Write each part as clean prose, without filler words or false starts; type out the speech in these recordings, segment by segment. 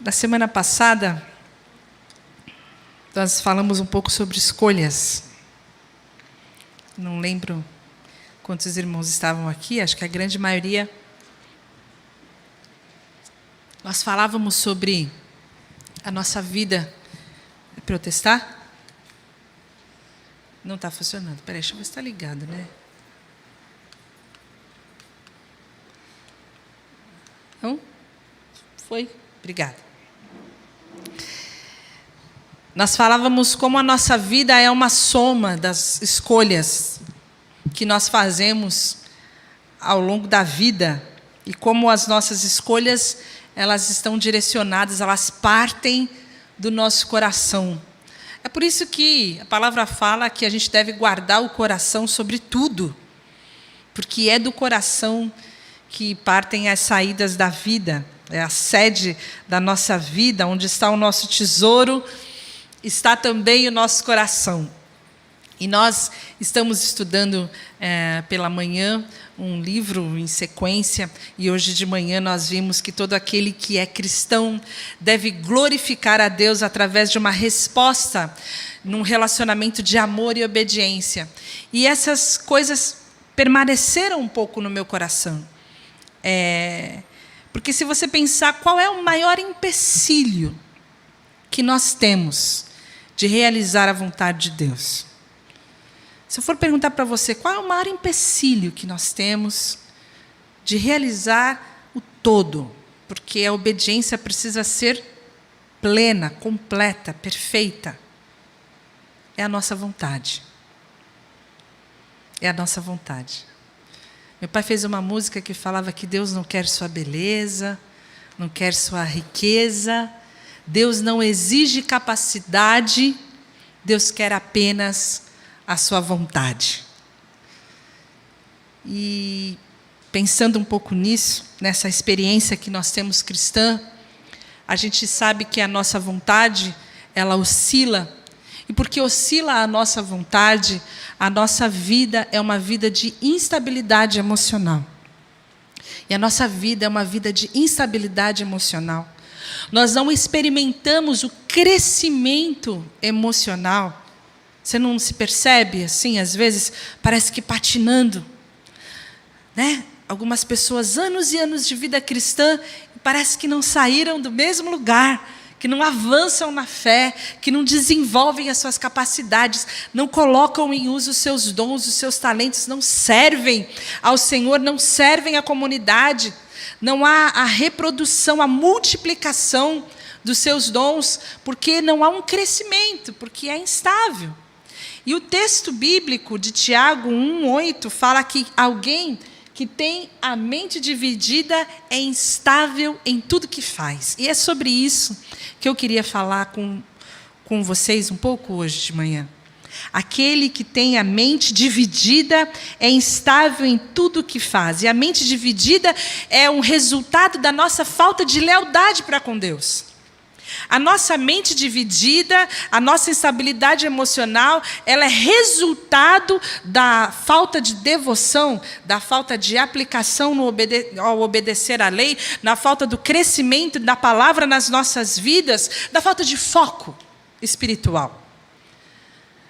Na semana passada, nós falamos um pouco sobre escolhas. Não lembro quantos irmãos estavam aqui, acho que a grande maioria. Nós falávamos sobre a nossa vida. Para eu testar? Não está funcionando. Espera aí, deixa eu ver se está ligado, né? Não? Foi? Obrigada. Nós falávamos como a nossa vida é uma soma das escolhas que nós fazemos ao longo da vida e como as nossas escolhas, elas estão direcionadas, elas partem do nosso coração. É por isso que a palavra fala que a gente deve guardar o coração sobre tudo, porque é do coração que partem as saídas da vida, é a sede da nossa vida, onde está o nosso tesouro, está também o nosso coração. E nós estamos estudando pela manhã um livro em sequência, e hoje de manhã nós vimos que todo aquele que é cristão deve glorificar a Deus através de uma resposta num relacionamento de amor e obediência. E essas coisas permaneceram um pouco no meu coração. Porque se você pensar qual é o maior empecilho que nós temos de realizar a vontade de Deus. Se eu for perguntar para você qual é o maior empecilho que nós temos de realizar o todo, porque a obediência precisa ser plena, completa, perfeita, é a nossa vontade. É a nossa vontade. Meu pai fez uma música que falava que Deus não quer sua beleza, não quer sua riqueza, Deus não exige capacidade, Deus quer apenas a sua vontade. E pensando um pouco nisso, nessa experiência que nós temos cristã, a gente sabe que a nossa vontade, ela oscila, e porque oscila a nossa vontade, a nossa vida é uma vida de instabilidade emocional. E a nossa vida é uma vida de instabilidade emocional. Nós não experimentamos o crescimento emocional. Você não se percebe assim, às vezes, parece que patinando, né? Algumas pessoas, anos e anos de vida cristã, parece que não saíram do mesmo lugar, que não avançam na fé, que não desenvolvem as suas capacidades, não colocam em uso os seus dons, os seus talentos, não servem ao Senhor, não servem à comunidade, não há a reprodução, a multiplicação dos seus dons, porque não há um crescimento, porque é instável. E o texto bíblico de Tiago 1:8 fala que alguém que tem a mente dividida é instável em tudo que faz. E é sobre isso que eu queria falar com vocês um pouco hoje de manhã. Aquele que tem a mente dividida é instável em tudo que faz. E a mente dividida é um resultado da nossa falta de lealdade para com Deus. A nossa mente dividida, a nossa instabilidade emocional, ela é resultado da falta de devoção, da falta de aplicação ao obedecer à lei, na falta do crescimento da palavra nas nossas vidas, da falta de foco espiritual.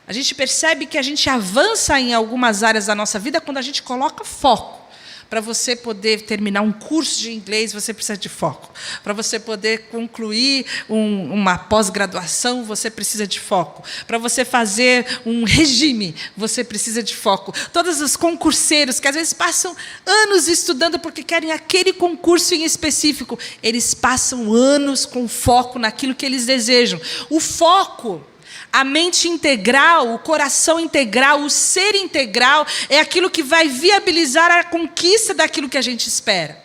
A gente percebe que a gente avança em algumas áreas da nossa vida quando a gente coloca foco. Para você poder terminar um curso de inglês, você precisa de foco. Para você poder concluir uma pós-graduação, você precisa de foco. Para você fazer um regime, você precisa de foco. Todos os concurseiros que às vezes passam anos estudando porque querem aquele concurso em específico, eles passam anos com foco naquilo que eles desejam. O foco, a mente integral, o coração integral, o ser integral é aquilo que vai viabilizar a conquista daquilo que a gente espera.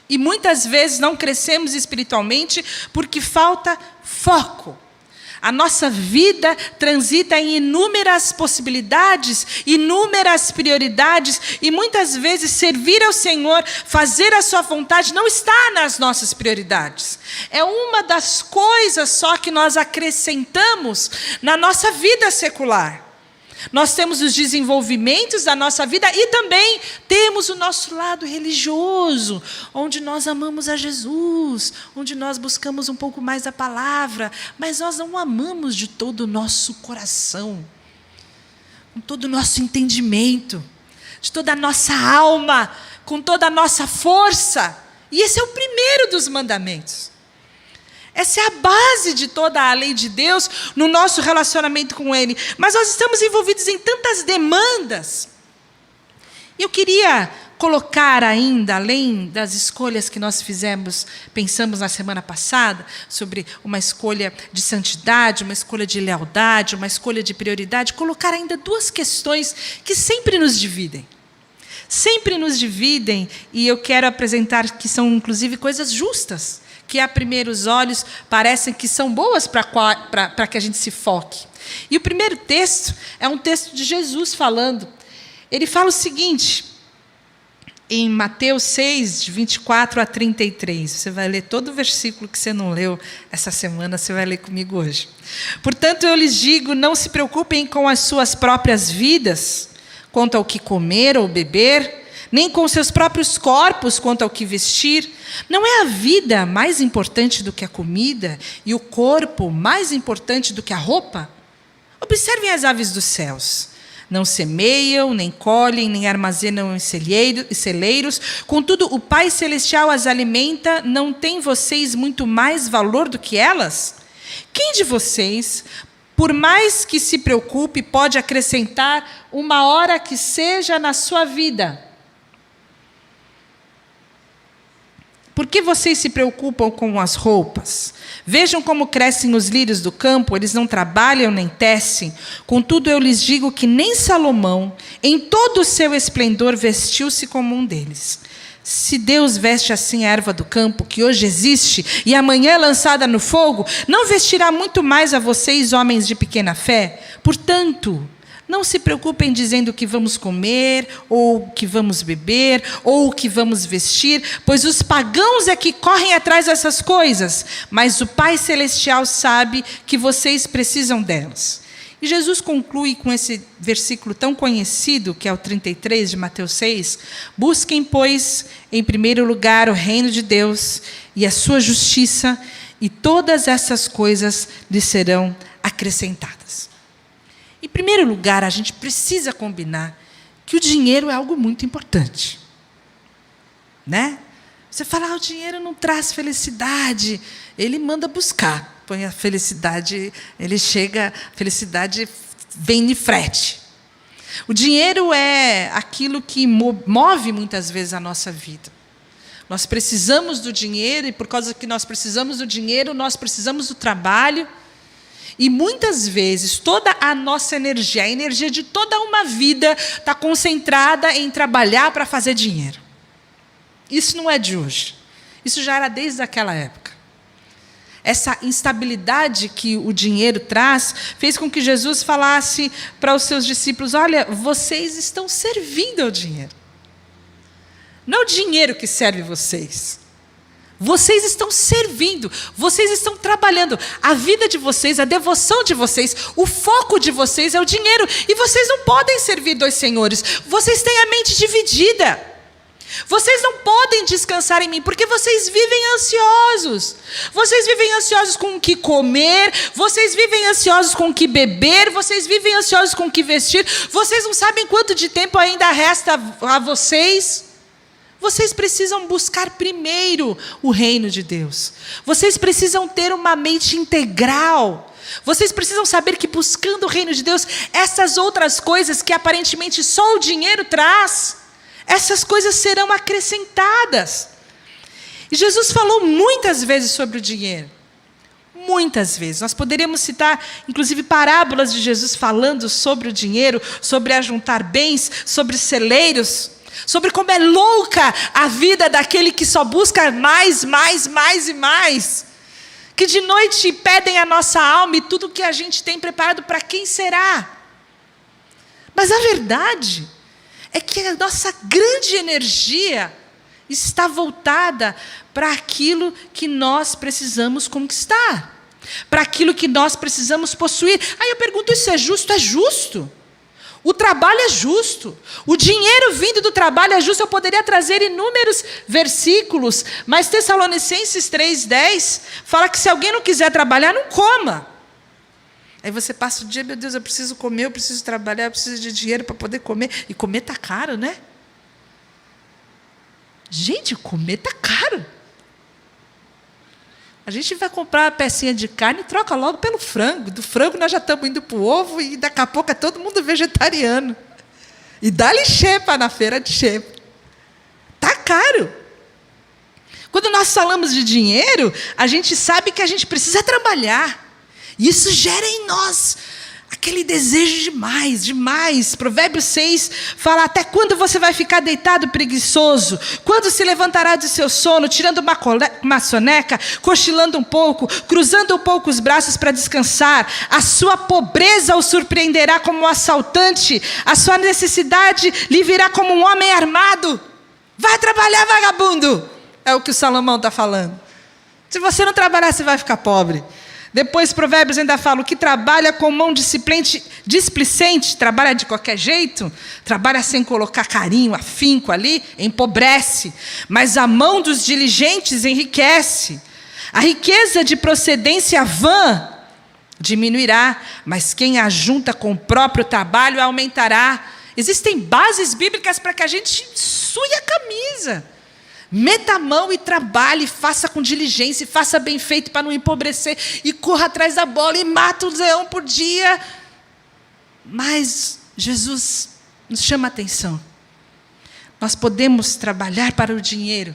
E muitas vezes não crescemos espiritualmente porque falta foco. A nossa vida transita em inúmeras possibilidades, inúmeras prioridades, e muitas vezes servir ao Senhor, fazer a sua vontade, não está nas nossas prioridades. É uma das coisas só que nós acrescentamos na nossa vida secular. Nós temos os desenvolvimentos da nossa vida e também temos o nosso lado religioso, onde nós amamos a Jesus, onde nós buscamos um pouco mais da palavra, mas nós não o amamos de todo o nosso coração, com todo o nosso entendimento, de toda a nossa alma, com toda a nossa força. E esse é o primeiro dos mandamentos. Essa é a base de toda a lei de Deus no nosso relacionamento com Ele. Mas nós estamos envolvidos em tantas demandas. Eu queria colocar ainda, além das escolhas que nós pensamos na semana passada, sobre uma escolha de santidade, uma escolha de lealdade, uma escolha de prioridade, colocar ainda duas questões que sempre nos dividem. Sempre nos dividem, e eu quero apresentar que são, inclusive, coisas justas, que a primeiros olhos parecem que são boas para que a gente se foque. E o primeiro texto é um texto de Jesus falando. Ele fala o seguinte, em Mateus 6, de 24 a 33. Você vai ler todo o versículo que você não leu essa semana, você vai ler comigo hoje. Portanto, eu lhes digo, não se preocupem com as suas próprias vidas, quanto ao que comer ou beber, nem com seus próprios corpos quanto ao que vestir. Não é a vida mais importante do que a comida e o corpo mais importante do que a roupa? Observem as aves dos céus. Não semeiam, nem colhem, nem armazenam em celeiros. Contudo, o Pai Celestial as alimenta. Não tem vocês muito mais valor do que elas? Quem de vocês, por mais que se preocupe, pode acrescentar uma hora que seja na sua vida? Por que vocês se preocupam com as roupas? Vejam como crescem os lírios do campo, eles não trabalham nem tecem. Contudo, eu lhes digo que nem Salomão, em todo o seu esplendor, vestiu-se como um deles. Se Deus veste assim a erva do campo, que hoje existe e amanhã é lançada no fogo, não vestirá muito mais a vocês, homens de pequena fé? Portanto, não se preocupem dizendo o que vamos comer, ou o que vamos beber, ou o que vamos vestir, pois os pagãos é que correm atrás dessas coisas, mas o Pai Celestial sabe que vocês precisam delas. E Jesus conclui com esse versículo tão conhecido, que é o 33 de Mateus 6, busquem, pois, em primeiro lugar o reino de Deus e a sua justiça, e todas essas coisas lhes serão acrescentadas. Em primeiro lugar, a gente precisa combinar que o dinheiro é algo muito importante. Né? Você fala, o dinheiro não traz felicidade. Ele manda buscar. Põe a felicidade, ele chega, a felicidade vem de frete. O dinheiro é aquilo que move muitas vezes a nossa vida. Nós precisamos do dinheiro, e por causa que nós precisamos do dinheiro, nós precisamos do trabalho. E muitas vezes toda a nossa energia, a energia de toda uma vida, está concentrada em trabalhar para fazer dinheiro. Isso não é de hoje. Isso já era desde aquela época. Essa instabilidade que o dinheiro traz fez com que Jesus falasse para os seus discípulos, olha, vocês estão servindo ao dinheiro. Não é o dinheiro que serve vocês. Vocês estão servindo, vocês estão trabalhando. A vida de vocês, a devoção de vocês, o foco de vocês é o dinheiro. E vocês não podem servir dois senhores. Vocês têm a mente dividida. Vocês não podem descansar em mim, porque vocês vivem ansiosos. Vocês vivem ansiosos com o que comer, vocês vivem ansiosos com o que beber, vocês vivem ansiosos com o que vestir. Vocês não sabem quanto de tempo ainda resta a vocês. Vocês precisam buscar primeiro o reino de Deus. Vocês precisam ter uma mente integral. Vocês precisam saber que buscando o reino de Deus, essas outras coisas que aparentemente só o dinheiro traz, essas coisas serão acrescentadas. E Jesus falou muitas vezes sobre o dinheiro. Muitas vezes. Nós poderíamos citar, inclusive, parábolas de Jesus falando sobre o dinheiro, sobre ajuntar bens, sobre celeiros, sobre como é louca a vida daquele que só busca mais e mais. Que de noite pedem a nossa alma e tudo que a gente tem preparado para quem será. Mas a verdade é que a nossa grande energia está voltada para aquilo que nós precisamos conquistar, para aquilo que nós precisamos possuir. Aí eu pergunto, isso é justo? É justo. O trabalho é justo. O dinheiro vindo do trabalho é justo. Eu poderia trazer inúmeros versículos, mas Tessalonicenses 3,10 fala que se alguém não quiser trabalhar, não coma. Aí você passa o dia, meu Deus, eu preciso comer, eu preciso trabalhar, eu preciso de dinheiro para poder comer. E comer está caro, né? Gente, comer está caro. A gente vai comprar uma pecinha de carne e troca logo pelo frango. Do frango nós já estamos indo para o ovo e daqui a pouco é todo mundo vegetariano. E dá-lhe xepa na feira de xepa. Está caro. Quando nós falamos de dinheiro, a gente sabe que a gente precisa trabalhar. E isso gera em nós aquele desejo demais, demais. Provérbios 6 fala: até quando você vai ficar deitado preguiçoso? Quando se levantará do seu sono, tirando uma soneca, cochilando um pouco, cruzando um pouco os braços para descansar? A sua pobreza o surpreenderá como um assaltante, a sua necessidade lhe virá como um homem armado. Vai trabalhar, vagabundo! É o que o Salomão está falando. Se você não trabalhar, você vai ficar pobre. Depois Provérbios ainda fala: o que trabalha com mão displicente, trabalha de qualquer jeito, trabalha sem colocar carinho, afinco ali, empobrece. Mas a mão dos diligentes enriquece. A riqueza de procedência vã diminuirá, mas quem ajunta com o próprio trabalho aumentará. Existem bases bíblicas para que a gente sue a camisa. Meta a mão e trabalhe, faça com diligência, faça bem feito para não empobrecer, e corra atrás da bola e mata um leão por dia. Mas Jesus nos chama a atenção. Nós podemos trabalhar para o dinheiro,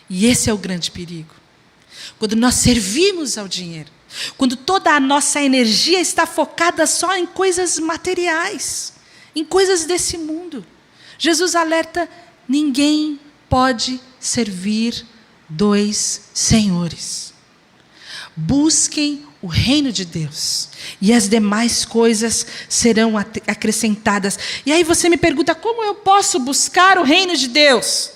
e esse é o grande perigo. Quando nós servimos ao dinheiro, quando toda a nossa energia está focada só em coisas materiais, em coisas desse mundo. Jesus alerta: ninguém pode servir dois senhores. Busquem o reino de Deus, e as demais coisas serão acrescentadas. E aí você me pergunta: como eu posso buscar o reino de Deus?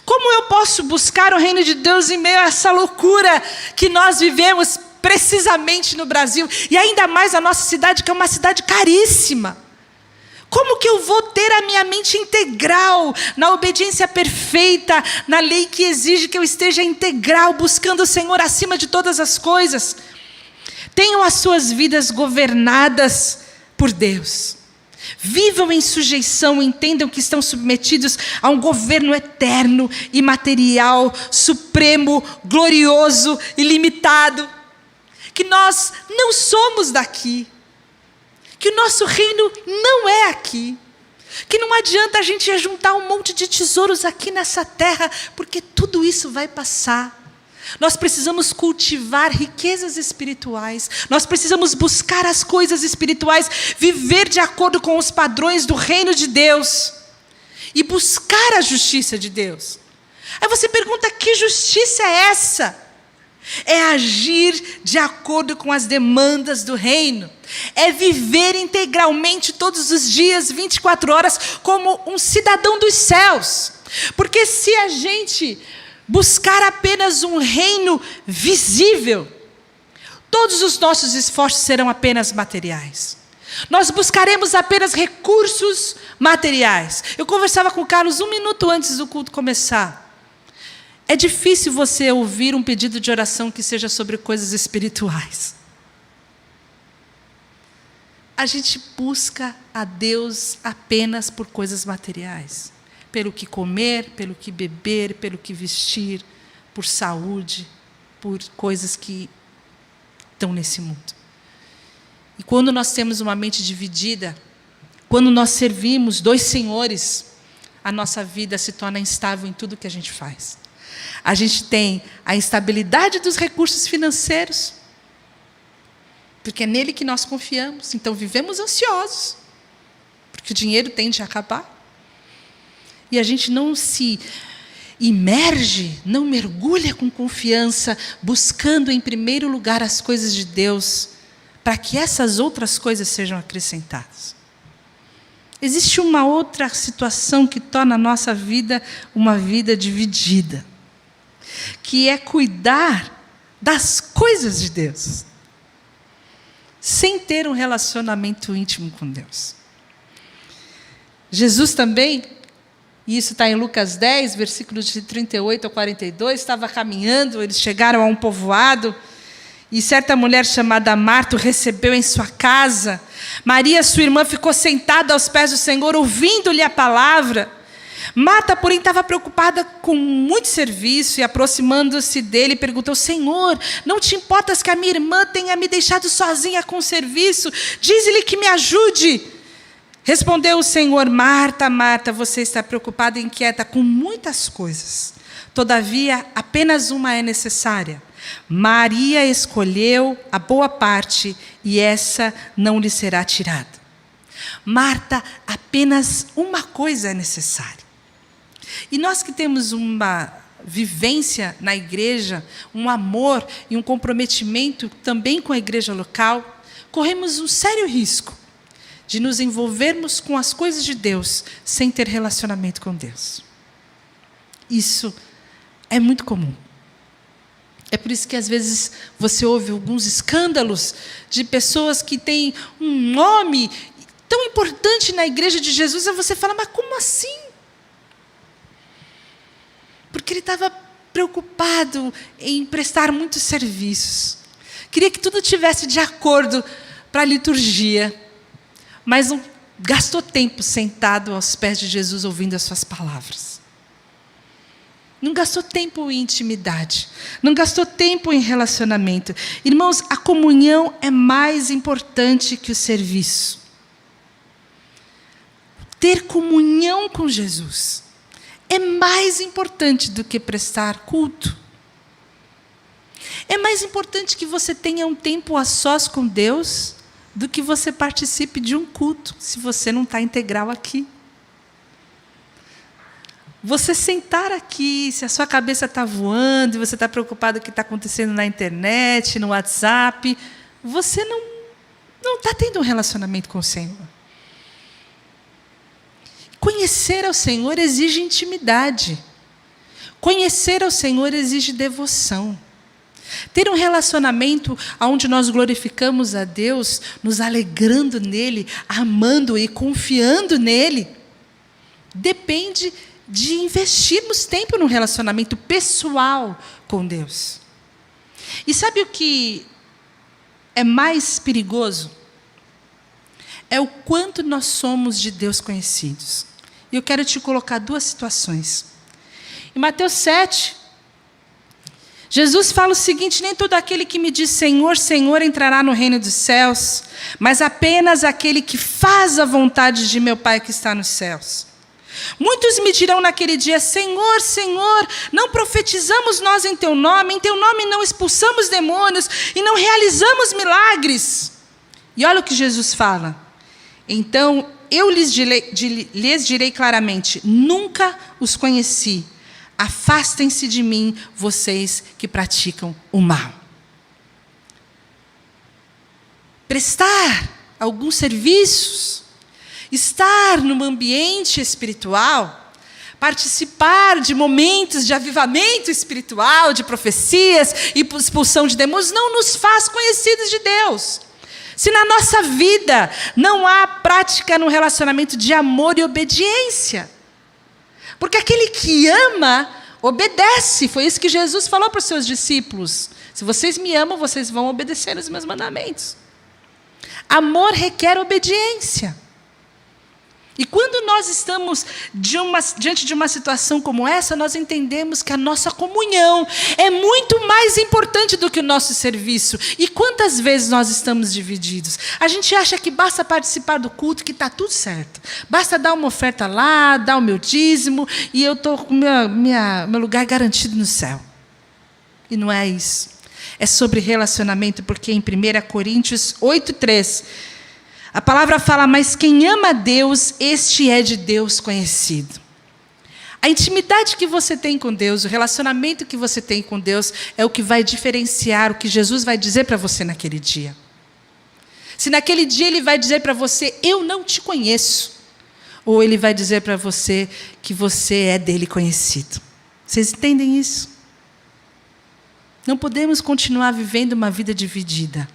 Como eu posso buscar o reino de Deus em meio a essa loucura que nós vivemos precisamente no Brasil, e ainda mais a nossa cidade, que é uma cidade caríssima? Como que eu vou ter a minha mente integral, na obediência perfeita, na lei que exige que eu esteja integral, buscando o Senhor acima de todas as coisas? Tenham as suas vidas governadas por Deus. Vivam em sujeição, entendam que estão submetidos a um governo eterno, imaterial, supremo, glorioso, ilimitado. Que nós não somos daqui. Que o nosso reino não é aqui. Que não adianta a gente juntar um monte de tesouros aqui nessa terra, porque tudo isso vai passar. Nós precisamos cultivar riquezas espirituais. Nós precisamos buscar as coisas espirituais, viver de acordo com os padrões do reino de Deus e buscar a justiça de Deus. Aí você pergunta: que justiça é essa? É agir de acordo com as demandas do reino. É viver integralmente todos os dias, 24 horas, como um cidadão dos céus. Porque se a gente buscar apenas um reino visível, todos os nossos esforços serão apenas materiais. Nós buscaremos apenas recursos materiais. Eu conversava com o Carlos 1 minuto antes do culto começar. É difícil você ouvir um pedido de oração que seja sobre coisas espirituais. A gente busca a Deus apenas por coisas materiais. Pelo que comer, pelo que beber, pelo que vestir, por saúde, por coisas que estão nesse mundo. E quando nós temos uma mente dividida, quando nós servimos dois senhores, a nossa vida se torna instável em tudo que a gente faz. A gente tem a instabilidade dos recursos financeiros, porque é nele que nós confiamos. Então vivemos ansiosos, porque o dinheiro tende a acabar. E a gente não se imerge, não mergulha com confiança, buscando em primeiro lugar as coisas de Deus, para que essas outras coisas sejam acrescentadas. Existe uma outra situação que torna a nossa vida uma vida dividida, que é cuidar das coisas de Deus. sem ter um relacionamento íntimo com Deus. Jesus também, e isso está em Lucas 10, versículos de 38 a 42, estava caminhando, eles chegaram a um povoado, e certa mulher chamada Marta o recebeu em sua casa. Maria, sua irmã, ficou sentada aos pés do Senhor, ouvindo-lhe a palavra. Marta, porém, estava preocupada com muito serviço, e aproximando-se dele, perguntou: Senhor, não te importas que a minha irmã tenha me deixado sozinha com o serviço? Diz-lhe que me ajude. Respondeu o Senhor: Marta, Marta, você está preocupada e inquieta com muitas coisas. Todavia, apenas uma é necessária. Maria escolheu a boa parte, e essa não lhe será tirada. Marta, apenas uma coisa é necessária. E nós que temos uma vivência na igreja, um amor e um comprometimento também com a igreja local, corremos um sério risco de nos envolvermos com as coisas de Deus sem ter relacionamento com Deus. Isso é muito comum. É por isso que às vezes você ouve alguns escândalos de pessoas que têm um nome tão importante na igreja de Jesus, e você fala: mas como assim? Porque ele estava preocupado em prestar muitos serviços. Queria que tudo tivesse de acordo para a liturgia, mas não gastou tempo sentado aos pés de Jesus ouvindo as suas palavras. Não gastou tempo em intimidade, não gastou tempo em relacionamento. Irmãos, a comunhão é mais importante que o serviço. Ter comunhão com Jesus é mais importante do que prestar culto. É mais importante que você tenha um tempo a sós com Deus do que você participe de um culto, se você não está integral aqui. Você sentar aqui, se a sua cabeça está voando, e você está preocupado com o que está acontecendo na internet, no WhatsApp, você não está tendo um relacionamento com o Senhor. Conhecer ao Senhor exige intimidade. Conhecer ao Senhor exige devoção. Ter um relacionamento onde nós glorificamos a Deus, nos alegrando nele, amando e confiando nele, depende de investirmos tempo no relacionamento pessoal com Deus. E sabe o que é mais perigoso? É o quanto nós somos de Deus conhecidos. E eu quero te colocar duas situações. Em Mateus 7, Jesus fala o seguinte: nem todo aquele que me diz Senhor, Senhor entrará no reino dos céus, mas apenas aquele que faz a vontade de meu Pai que está nos céus. Muitos me dirão naquele dia: Senhor, Senhor, não profetizamos nós em Teu nome não expulsamos demônios e não realizamos milagres. E olha o que Jesus fala: então eu lhes direi claramente, nunca os conheci. Afastem-se de mim, vocês que praticam o mal. Prestar alguns serviços, estar no ambiente espiritual, participar de momentos de avivamento espiritual, de profecias e expulsão de demônios, não nos faz conhecidos de Deus. Se na nossa vida não há prática no relacionamento de amor e obediência. Porque aquele que ama, obedece. Foi isso que Jesus falou para os seus discípulos. Se vocês me amam, vocês vão obedecer os meus mandamentos. Amor requer obediência. E quando nós estamos diante de uma situação como essa, nós entendemos que a nossa comunhão é muito mais importante do que o nosso serviço. E quantas vezes nós estamos divididos? A gente acha que basta participar do culto, que está tudo certo. Basta dar uma oferta lá, dar o meu dízimo, e eu estou com meu lugar garantido no céu. E não é isso. É sobre relacionamento, porque em 1 Coríntios 8:3... a palavra fala: mas quem ama a Deus, este é de Deus conhecido. A intimidade que você tem com Deus, o relacionamento que você tem com Deus, é o que vai diferenciar o que Jesus vai dizer para você naquele dia. Se naquele dia Ele vai dizer para você: eu não te conheço, ou Ele vai dizer para você que você é dele conhecido. Vocês entendem isso? Não podemos continuar vivendo uma vida dividida.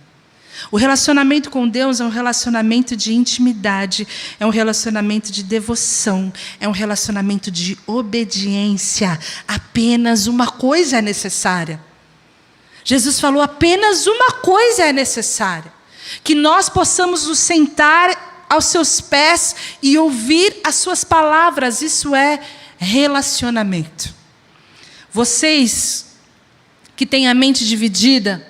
O relacionamento com Deus é um relacionamento de intimidade, é um relacionamento de devoção, é um relacionamento de obediência. Apenas uma coisa é necessária. Jesus falou: apenas uma coisa é necessária. Que nós possamos nos sentar aos seus pés e ouvir as suas palavras. Isso é relacionamento. Vocês que têm a mente dividida,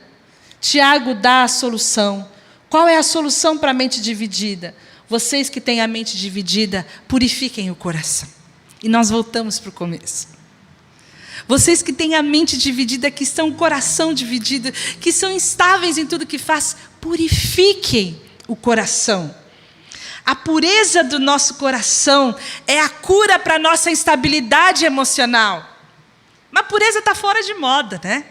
Tiago dá a solução. Qual é a solução para a mente dividida? Vocês que têm a mente dividida, purifiquem o coração. E nós voltamos para o começo. Vocês que têm a mente dividida, que estão com o coração dividido, que são instáveis em tudo que faz, purifiquem o coração. A pureza do nosso coração é a cura para a nossa instabilidade emocional. Mas a pureza está fora de moda, né?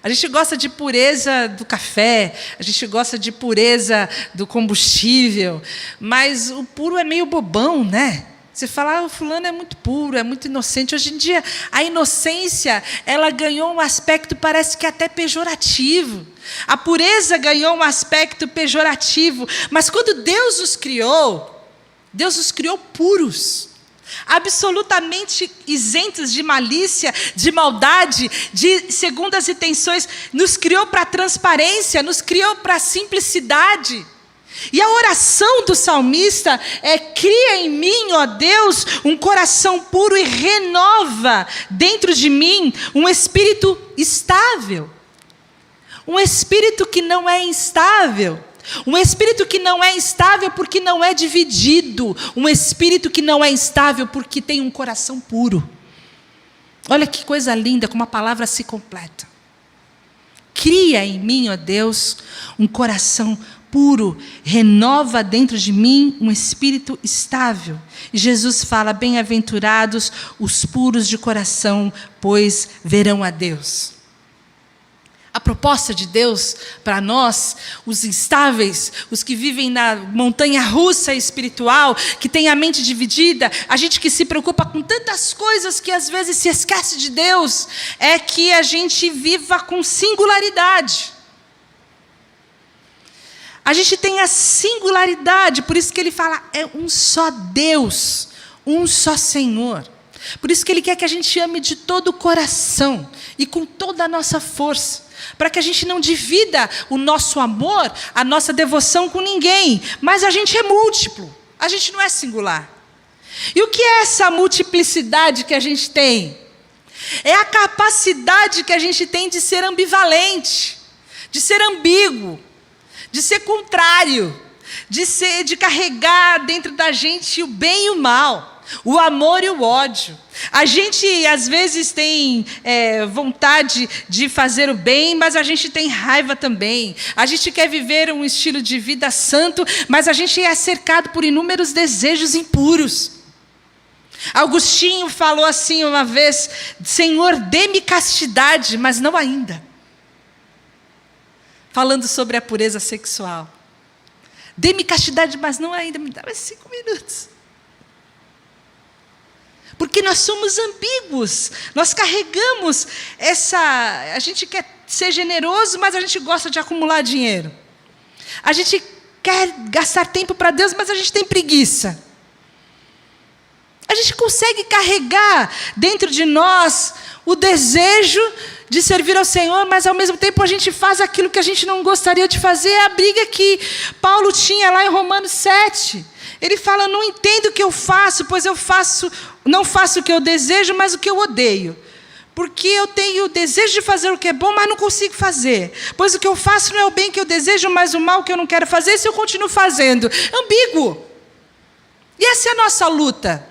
A gente gosta de pureza do café, a gente gosta de pureza do combustível, mas o puro é meio bobão, né? Você fala: o fulano é muito puro, é muito inocente. Hoje em dia, a inocência, ela ganhou um aspecto, parece que até pejorativo. A pureza ganhou um aspecto pejorativo, mas quando Deus os criou puros. Absolutamente isentos de malícia, de maldade, de segundas intenções. Nos criou para a transparência, nos criou para a simplicidade. E a oração do salmista é: cria em mim, ó Deus, um coração puro e renova dentro de mim um espírito estável. Um espírito que não é instável. Um espírito que não é instável porque não é dividido. Um espírito que não é instável porque tem um coração puro. Olha que coisa linda, como a palavra se completa. Cria em mim, ó Deus, um coração puro. Renova dentro de mim um espírito estável. E Jesus fala: bem-aventurados os puros de coração, pois verão a Deus. A proposta de Deus para nós, os instáveis, os que vivem na montanha russa espiritual, que tem a mente dividida, a gente que se preocupa com tantas coisas que às vezes se esquece de Deus, é que a gente viva com singularidade. A gente tem a singularidade, por isso que ele fala: é um só Deus, um só Senhor. Por isso que ele quer que a gente ame de todo o coração e com toda a nossa força, para que a gente não divida o nosso amor, a nossa devoção com ninguém, mas a gente é múltiplo, a gente não é singular. E o que é essa multiplicidade que a gente tem? É a capacidade que a gente tem de ser ambivalente, de ser ambíguo, de ser contrário, de carregar dentro da gente o bem e o mal, o amor e o ódio. A gente às vezes tem vontade de fazer o bem, mas a gente tem raiva também. A gente quer viver um estilo de vida santo, mas a gente é cercado por inúmeros desejos impuros. Agostinho falou assim uma vez: Senhor, dê-me castidade, mas não ainda. Falando sobre a pureza sexual. Dê-me castidade, mas não ainda. Me dá mais 5 minutos. Porque nós somos ambíguos, nós carregamos a gente quer ser generoso, mas a gente gosta de acumular dinheiro. A gente quer gastar tempo para Deus, mas a gente tem preguiça. A gente consegue carregar dentro de nós o desejo de servir ao Senhor, mas ao mesmo tempo a gente faz aquilo que a gente não gostaria de fazer. É a briga que Paulo tinha lá em Romanos 7. Ele fala: não entendo o que eu faço, pois não faço o que eu desejo, mas o que eu odeio. Porque eu tenho o desejo de fazer o que é bom, mas não consigo fazer. Pois o que eu faço não é o bem que eu desejo, mas o mal que eu não quero fazer, se eu continuo fazendo. Ambíguo. E essa é a nossa luta.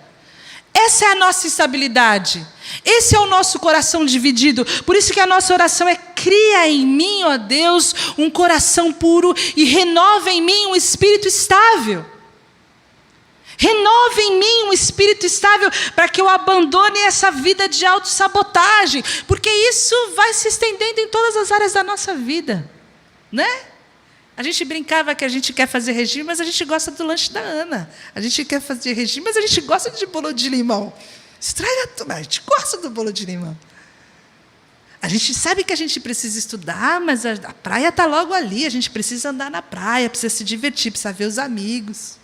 Essa é a nossa instabilidade. Esse é o nosso coração dividido. Por isso que a nossa oração é: cria em mim, ó Deus, um coração puro e renova em mim um espírito estável. Renova em mim um espírito estável para que eu abandone essa vida de autossabotagem, porque isso vai se estendendo em todas as áreas da nossa vida, né? A gente brincava que a gente quer fazer regime, mas a gente gosta do lanche da Ana. A gente quer fazer regime, mas a gente gosta de bolo de limão. Estraga tudo, mas a gente gosta do bolo de limão. A gente sabe que a gente precisa estudar, mas a praia está logo ali, a gente precisa andar na praia, precisa se divertir, precisa ver os amigos.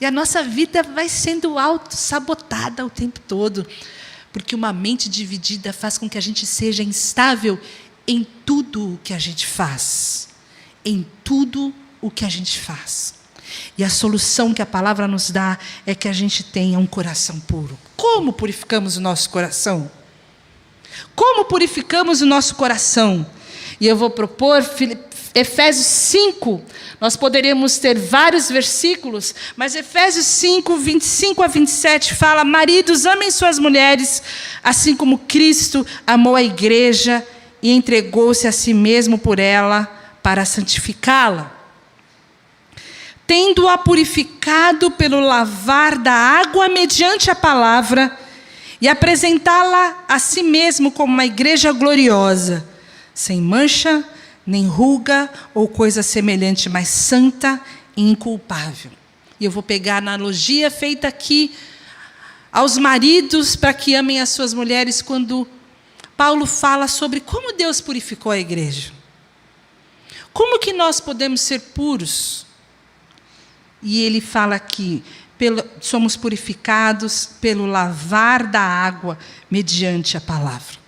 E a nossa vida vai sendo auto-sabotada o tempo todo, porque uma mente dividida faz com que a gente seja instável em tudo o que a gente faz. Em tudo o que a gente faz. E a solução que a palavra nos dá é que a gente tenha um coração puro. Como purificamos o nosso coração? Como purificamos o nosso coração? E eu vou propor Efésios 5. Nós poderíamos ter vários versículos, mas Efésios 5, 25 a 27 fala: maridos, amem suas mulheres, assim como Cristo amou a igreja e entregou-se a si mesmo por ela, para santificá-la, tendo-a purificado pelo lavar da água mediante a palavra, e apresentá-la a si mesmo como uma igreja gloriosa, sem mancha, nem ruga ou coisa semelhante, mas santa e inculpável. E eu vou pegar a analogia feita aqui aos maridos para que amem as suas mulheres, quando Paulo fala sobre como Deus purificou a igreja. Como que nós podemos ser puros? E ele fala aqui: somos purificados pelo lavar da água mediante a palavra.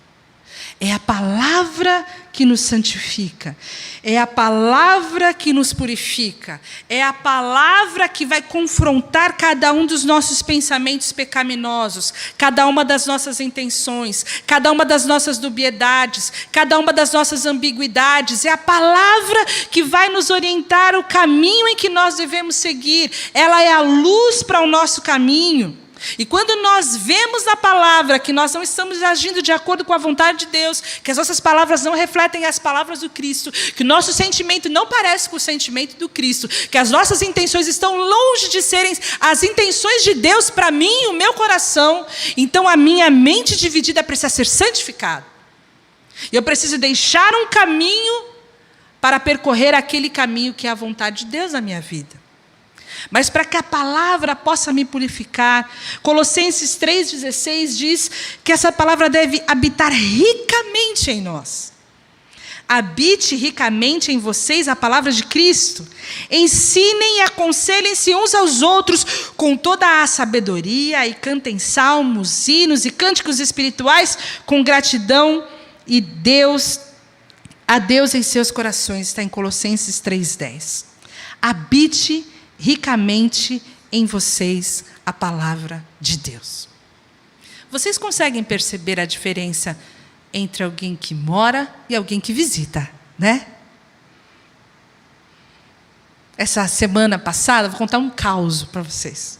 É a palavra que nos santifica. É a palavra que nos purifica. É a palavra que vai confrontar cada um dos nossos pensamentos pecaminosos, cada uma das nossas intenções, cada uma das nossas dubiedades, cada uma das nossas ambiguidades. É a palavra que vai nos orientar o caminho em que nós devemos seguir. Ela é a luz para o nosso caminho. E quando nós vemos na palavra que nós não estamos agindo de acordo com a vontade de Deus, que as nossas palavras não refletem as palavras do Cristo, que o nosso sentimento não parece com o sentimento do Cristo, que as nossas intenções estão longe de serem as intenções de Deus para mim e o meu coração, então a minha mente dividida precisa ser santificada. E eu preciso deixar um caminho para percorrer aquele caminho que é a vontade de Deus na minha vida. Mas para que a palavra possa me purificar, Colossenses 3,16 diz que essa palavra deve habitar ricamente em nós. Habite ricamente em vocês a palavra de Cristo. Ensinem e aconselhem-se uns aos outros com toda a sabedoria, e cantem salmos, hinos e cânticos espirituais com gratidão a Deus em seus corações. Está em Colossenses 3,10. Habite ricamente em vocês a palavra de Deus. Vocês conseguem perceber a diferença entre alguém que mora e alguém que visita, né? Essa semana passada, vou contar um caos para vocês.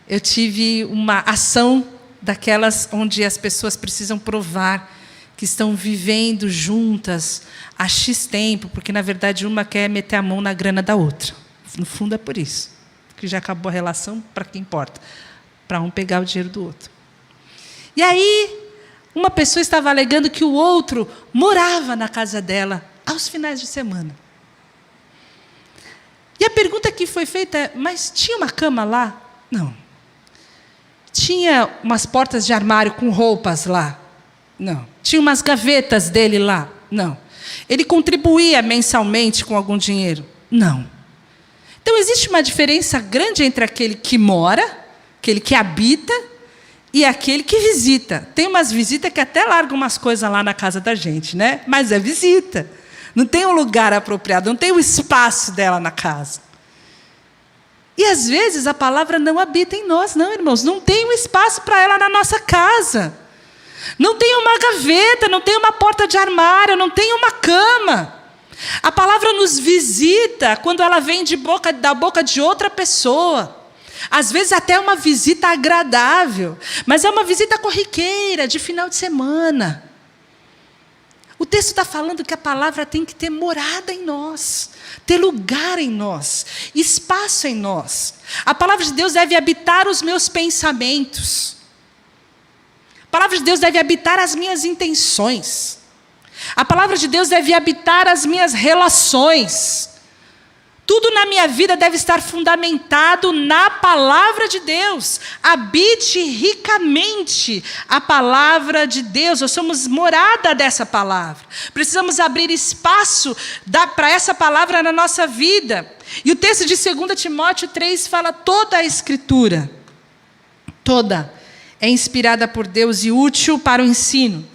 Eu tive uma ação daquelas onde as pessoas precisam provar que estão vivendo juntas há X tempo, porque, na verdade, uma quer meter a mão na grana da outra. No fundo, é por isso. Porque já acabou a relação, para que importa? Para um pegar o dinheiro do outro. E aí, uma pessoa estava alegando que o outro morava na casa dela aos finais de semana. E a pergunta que foi feita é: mas tinha uma cama lá? Não. Tinha umas portas de armário com roupas lá? Não. Tinha umas gavetas dele lá? Não. Ele contribuía mensalmente com algum dinheiro? Não. Então, existe uma diferença grande entre aquele que mora, aquele que habita, e aquele que visita. Tem umas visitas que até largam umas coisas lá na casa da gente, né? Mas é visita. Não tem um lugar apropriado, não tem o espaço dela na casa. E, às vezes, a palavra não habita em nós, não, irmãos. Não tem um espaço para ela na nossa casa. Não tem uma gaveta, não tem uma porta de armário, não tem uma cama. A palavra nos visita quando ela vem da boca de outra pessoa. Às vezes até uma visita agradável, mas é uma visita corriqueira, de final de semana. O texto está falando que a palavra tem que ter morada em nós, ter lugar em nós, espaço em nós. A palavra de Deus deve habitar os meus pensamentos. A palavra de Deus deve habitar as minhas intenções. A palavra de Deus deve habitar as minhas relações. Tudo na minha vida deve estar fundamentado na palavra de Deus. Habite ricamente a palavra de Deus. Nós somos morada dessa palavra. Precisamos abrir espaço para essa palavra na nossa vida. E o texto de 2 Timóteo 3 fala: toda a Escritura, toda, é inspirada por Deus e útil para o ensino,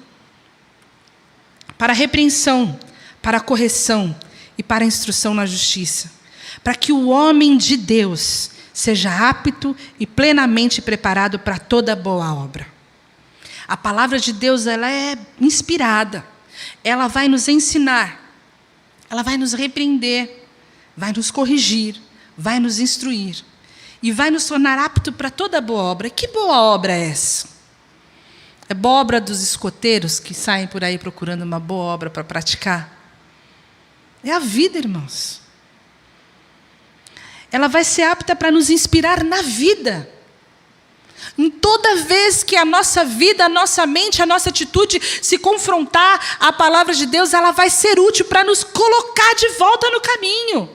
para a repreensão, para a correção e para a instrução na justiça, para que o homem de Deus seja apto e plenamente preparado para toda boa obra. A palavra de Deus, ela é inspirada, ela vai nos ensinar, ela vai nos repreender, vai nos corrigir, vai nos instruir e vai nos tornar apto para toda boa obra. Que boa obra é essa? É boa obra dos escoteiros que saem por aí procurando uma boa obra para praticar? É a vida, irmãos. Ela vai ser apta para nos inspirar na vida. Em toda vez que a nossa vida, a nossa mente, a nossa atitude se confrontar à palavra de Deus, ela vai ser útil para nos colocar de volta no caminho.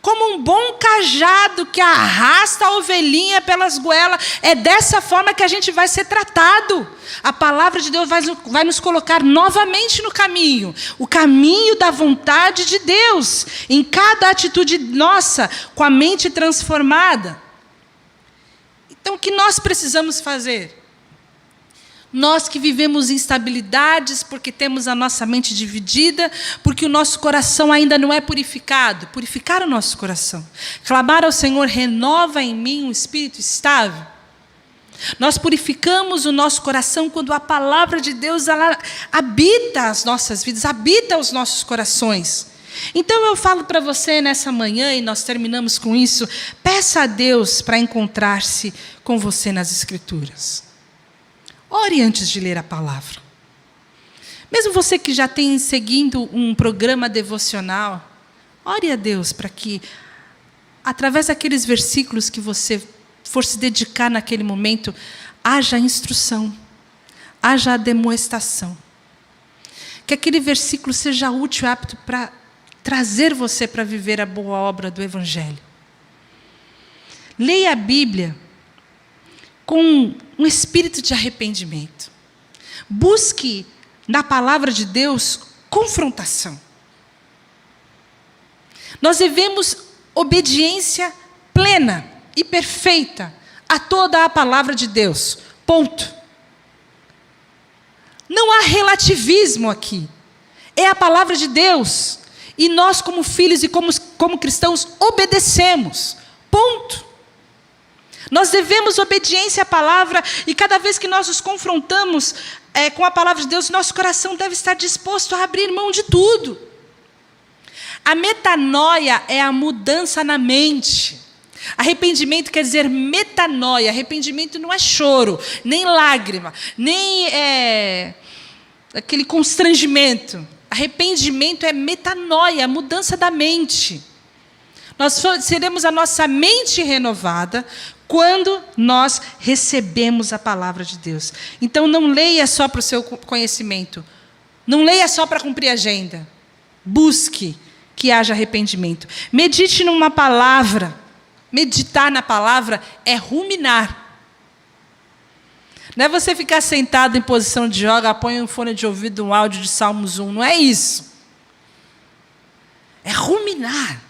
Como um bom cajado que arrasta a ovelhinha pelas goelas. É dessa forma que a gente vai ser tratado. A palavra de Deus vai nos colocar novamente no caminho. O caminho da vontade de Deus. Em cada atitude nossa, com a mente transformada. Então, o que nós precisamos fazer? Nós que vivemos instabilidades, porque temos a nossa mente dividida, porque o nosso coração ainda não é purificado. Purificar o nosso coração. Clamar ao Senhor: renova em mim um espírito estável. Nós purificamos o nosso coração quando a palavra de Deus, ela habita as nossas vidas, habita os nossos corações. Então eu falo para você nessa manhã, e nós terminamos com isso: peça a Deus para encontrar-se com você nas Escrituras. Ore antes de ler a palavra. Mesmo você que já tem seguindo um programa devocional, ore a Deus para que, através daqueles versículos que você for se dedicar naquele momento, haja instrução, haja demonstração. Que aquele versículo seja útil e apto para trazer você para viver a boa obra do Evangelho. Leia a Bíblia com um espírito de arrependimento. Busque na palavra de Deus confrontação. Nós devemos obediência plena e perfeita a toda a palavra de Deus. Ponto. Não há relativismo aqui. É a palavra de Deus. E nós, como filhos e como cristãos, obedecemos. Ponto. Nós devemos obediência à palavra, e cada vez que nós nos confrontamos com a palavra de Deus, nosso coração deve estar disposto a abrir mão de tudo. A metanoia é a mudança na mente. Arrependimento quer dizer metanoia. Arrependimento não é choro, nem lágrima, nem aquele constrangimento. Arrependimento é metanoia, mudança da mente. Nós seremos a nossa mente renovada quando nós recebemos a palavra de Deus. Então, não leia só para o seu conhecimento. Não leia só para cumprir a agenda. Busque que haja arrependimento. Medite numa palavra. Meditar na palavra é ruminar. Não é você ficar sentado em posição de yoga, põe um fone de ouvido, um áudio de Salmos 1. Não é isso. É ruminar.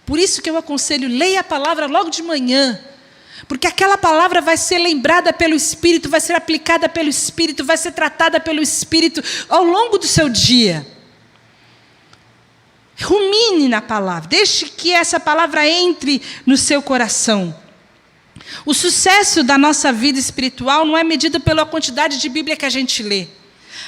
Por isso que eu aconselho, leia a palavra logo de manhã. Porque aquela palavra vai ser lembrada pelo Espírito, vai ser aplicada pelo Espírito, vai ser tratada pelo Espírito ao longo do seu dia. Rumine na palavra, deixe que essa palavra entre no seu coração. O sucesso da nossa vida espiritual não é medido pela quantidade de Bíblia que a gente lê,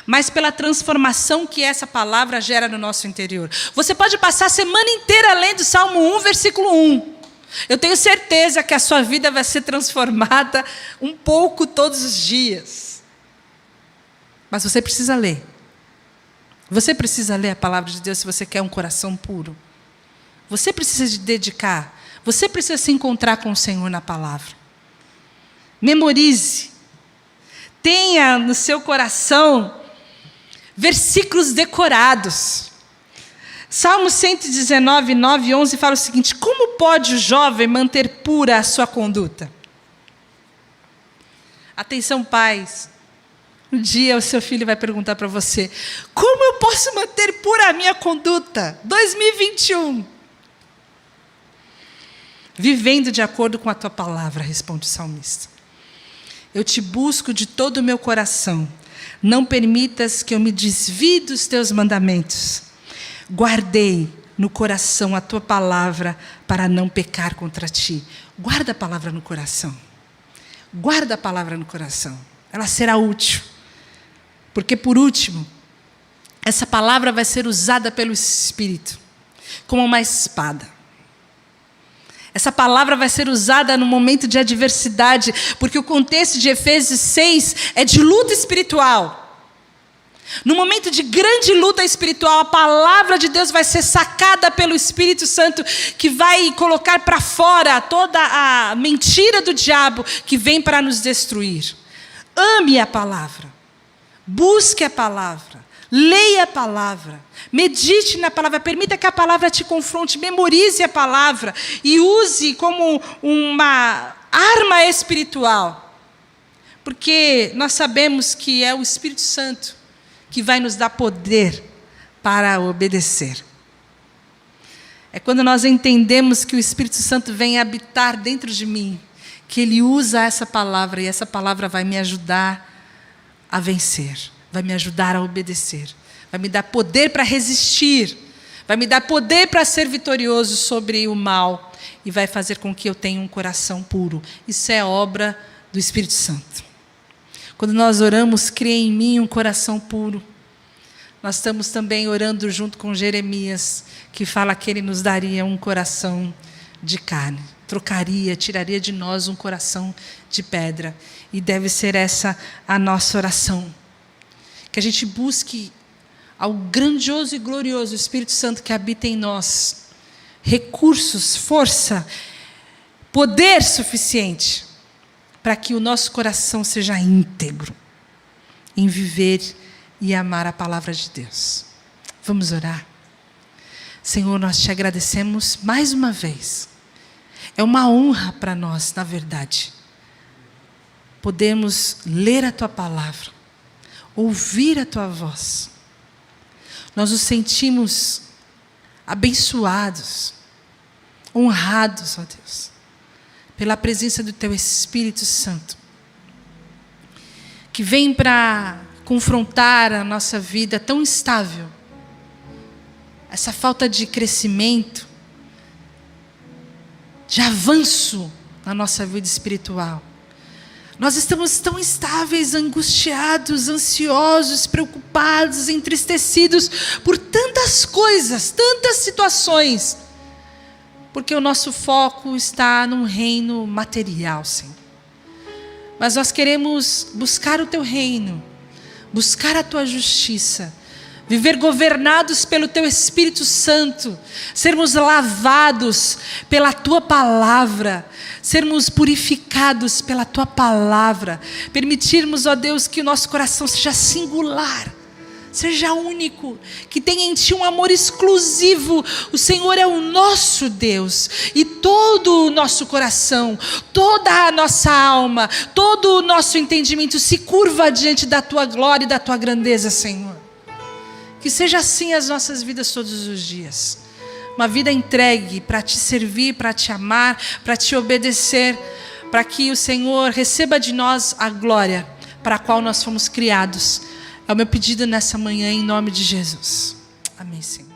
mas pela transformação que essa palavra gera no nosso interior. Você pode passar a semana inteira lendo Salmo 1, versículo 1. Eu tenho certeza que a sua vida vai ser transformada um pouco todos os dias. Mas você precisa ler. Você precisa ler a palavra de Deus se você quer um coração puro. Você precisa se dedicar. Você precisa se encontrar com o Senhor na palavra. Memorize. Tenha no seu coração versículos decorados. Salmo 119, 9 e 11 fala o seguinte: como pode o jovem manter pura a sua conduta? Atenção, pais. Um dia o seu filho vai perguntar para você: como eu posso manter pura a minha conduta? 2021. Vivendo de acordo com a tua palavra, responde o salmista. Eu te busco de todo o meu coração. Não permitas que eu me desvie dos teus mandamentos. Guardei no coração a tua palavra para não pecar contra ti. Guarda a palavra no coração. Guarda a palavra no coração. Ela será útil. Porque, por último, essa palavra vai ser usada pelo Espírito como uma espada. Essa palavra vai ser usada no momento de adversidade, porque o contexto de Efésios 6 é de luta espiritual. No momento de grande luta espiritual, a palavra de Deus vai ser sacada pelo Espírito Santo, que vai colocar para fora toda a mentira do diabo que vem para nos destruir. Ame a palavra, busque a palavra, leia a palavra, medite na palavra, permita que a palavra te confronte, memorize a palavra e use como uma arma espiritual. Porque nós sabemos que é o Espírito Santo que vai nos dar poder para obedecer. É quando nós entendemos que o Espírito Santo vem habitar dentro de mim, que Ele usa essa palavra, e essa palavra vai me ajudar a vencer, vai me ajudar a obedecer, vai me dar poder para resistir, vai me dar poder para ser vitorioso sobre o mal, e vai fazer com que eu tenha um coração puro. Isso é obra do Espírito Santo. Quando nós oramos, cria em mim um coração puro, nós estamos também orando junto com Jeremias, que fala que ele nos daria um coração de carne, trocaria, tiraria de nós um coração de pedra. E deve ser essa a nossa oração. Que a gente busque ao grandioso e glorioso Espírito Santo que habita em nós recursos, força, poder suficiente para que o nosso coração seja íntegro em viver e amar a palavra de Deus. Vamos orar. Senhor, nós te agradecemos mais uma vez. É uma honra para nós, na verdade, podemos ler a tua palavra, ouvir a tua voz. Nós nos sentimos abençoados, honrados, ó Deus, pela presença do teu Espírito Santo, que vem para confrontar a nossa vida tão instável, essa falta de crescimento, de avanço na nossa vida espiritual. Nós estamos tão instáveis, angustiados, ansiosos, preocupados, entristecidos por tantas coisas, tantas situações, porque o nosso foco está num reino material, Senhor. Mas nós queremos buscar o teu reino, buscar a tua justiça, viver governados pelo teu Espírito Santo, sermos lavados pela tua palavra, sermos purificados pela tua palavra, permitirmos, ó Deus, que o nosso coração seja singular, seja único, que tenha em ti um amor exclusivo. O Senhor é o nosso Deus, e todo o nosso coração, toda a nossa alma, todo o nosso entendimento se curva diante da tua glória e da tua grandeza, Senhor. Que seja assim as nossas vidas todos os dias, uma vida entregue para te servir, para te amar, para te obedecer, para que o Senhor receba de nós a glória para a qual nós fomos criados. É o meu pedido nessa manhã, em nome de Jesus. Amém, Senhor.